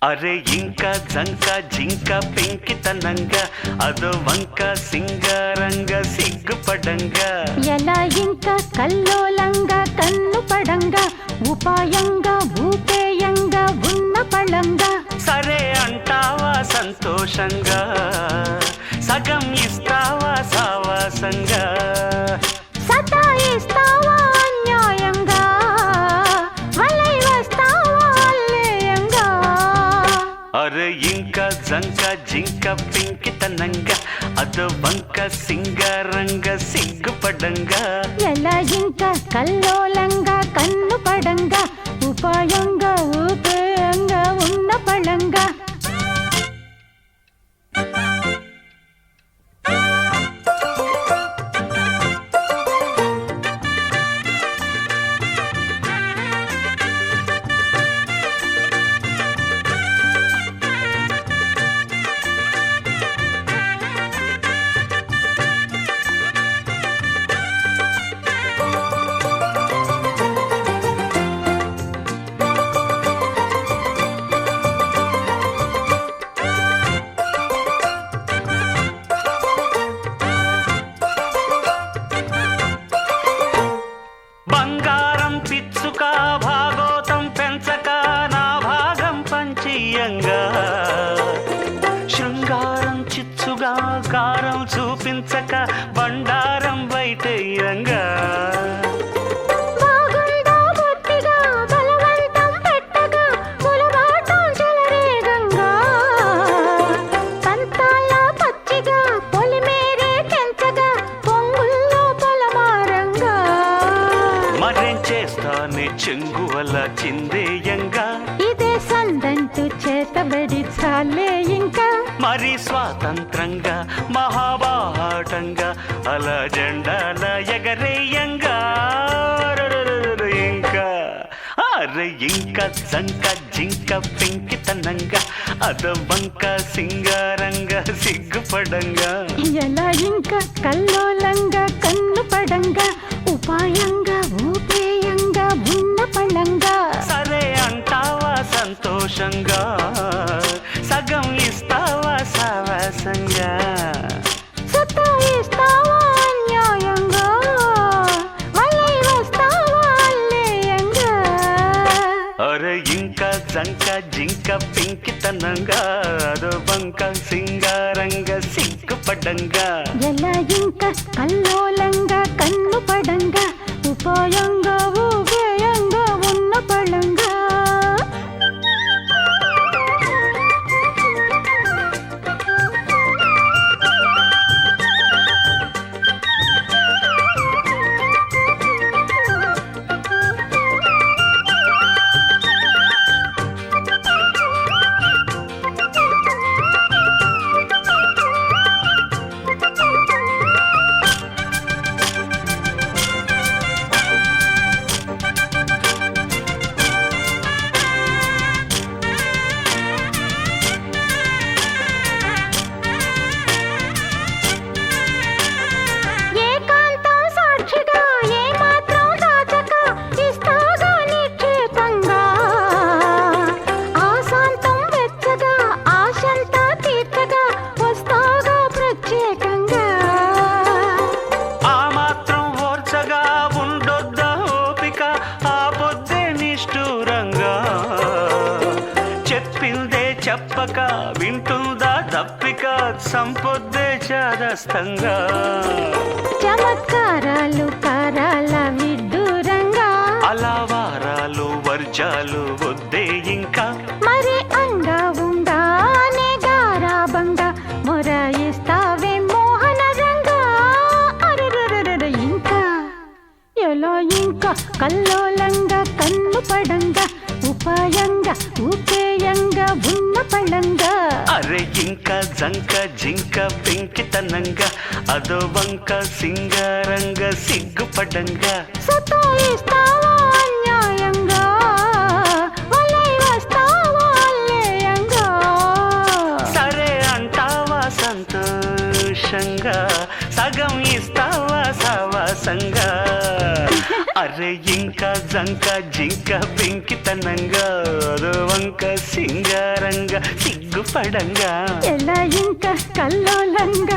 అరే ఇంకా జంక జింక పెంకితనంగా అదో వంక సింగారంగా సిగ్గుపడంగా ఎలా ఇంకా కల్లోలంగా కన్ను పడంగా ఉపాయంగా ఊపేయంగా ఉన్న పళంగా సరే అంటావా సంతోషంగా సగం ఇస్తావా సావాసంగా సతాయిస్తావా అన్యాయంగా వలై వస్తావా అల్లేయంగా అరే ఇంకా జంక జింక పెంకితనంగా అదో వంక సింగారంగా సిగ్గుపడంగా ఎలా ఇంకా కల్లోలంగా కన్ను పడంగా ఉపాయంగా ఊపేయంగా ఉన్న పళంగా బంగారం పిచ్చుక భాగోతం పెంచక నా భాగం పంచియంగా శృంగారం చిచ్చుగా కారం చూపించక బండారం బయటయ్యంగా బాగుందా బొత్తిగా బలవంతం పెట్టగా ములబాటం చెలరేగంగా పంతాల పచ్చిగా పొలిమేరే తెంచగా పొంగుల్లో పొలమారంగా మరేం చేస్తానే చెంగువల చిందేయంగా ఇదే సందంటూ చేతబడి చాలే ఇంకా మరి స్వాతంత్రంగా మహాబాటంగా అలా జెండాల ఎగరేయంగా ఇంకా అరే ఇంకా జంక జింక పెంకితనంగా అదో వంక సింగారంగా సిగ్గుపడంగా ఎలా ఇంకా కల్లోలంగా కన్ను పడంగా ఉపాయంగా ఊపేయంగా ఉన్న పళంగా సరే అంటావా సంతోషంగా సగం ఇస్తావా సావాసంగా సతాయిస్తావా అన్యాయంగా వలై వస్తావా అల్లేయంగా అరే ఇంకా జంక జింక పెంకితనంగా అదో వంక సింగారంగా సిగ్గుపడంగా ఎలా ఇంకా కల్లోలంగా కన్ను పడంగా ఉపాయంగా ఊపేయంగా ఉన్న పళంగా ఏకాంతం సాక్షిగా ఏమాత్రం దాచక ఇస్తాగా నిక్షేపంగా ఆశాంతం వెచ్చగా ఆశంతా తీర్చగా వస్తాగా ప్రత్యేకంగా ఆ మాత్రం ఓర్చగా ఉండొద్దా ఓపిక ఆ పొద్దే నిష్ఠూరంగా చెప్పిందే చెప్పక వింటుందా తప్పిక సంపొద్దే చాదస్తంగా చమత్కారాలు కారాల విడ్డూరంగా అలా వారాలు వర్జాలు వద్దే ఇంకా మరి అంగా ఉండానే గారాబంగా మొరాయిస్తావే మోహన రంగా అరరరరర ఇంకా ఎలా ఇంకా కల్లోలంగా కన్ను పడంగా ఉపాయంగా ఊపేయంగా ఉన్న పళంగా అరే ఇంకా జంక జింక పెంకితనంగా అదో వంక సింగారంగా సిగ్గుపడంగా సతాయిస్తావా అన్యాయంగా వలై వస్తావా అల్లేయంగా సరే అంటావా సంతోషంగా సగం ఇస్తావా సావాసంగా అరే అరే ఇంకా జంక జింక పెంకితనంగా అదో వంక సింగారంగా సిగ్గుపడంగా ఎలా ఇంకా కల్లోలంగా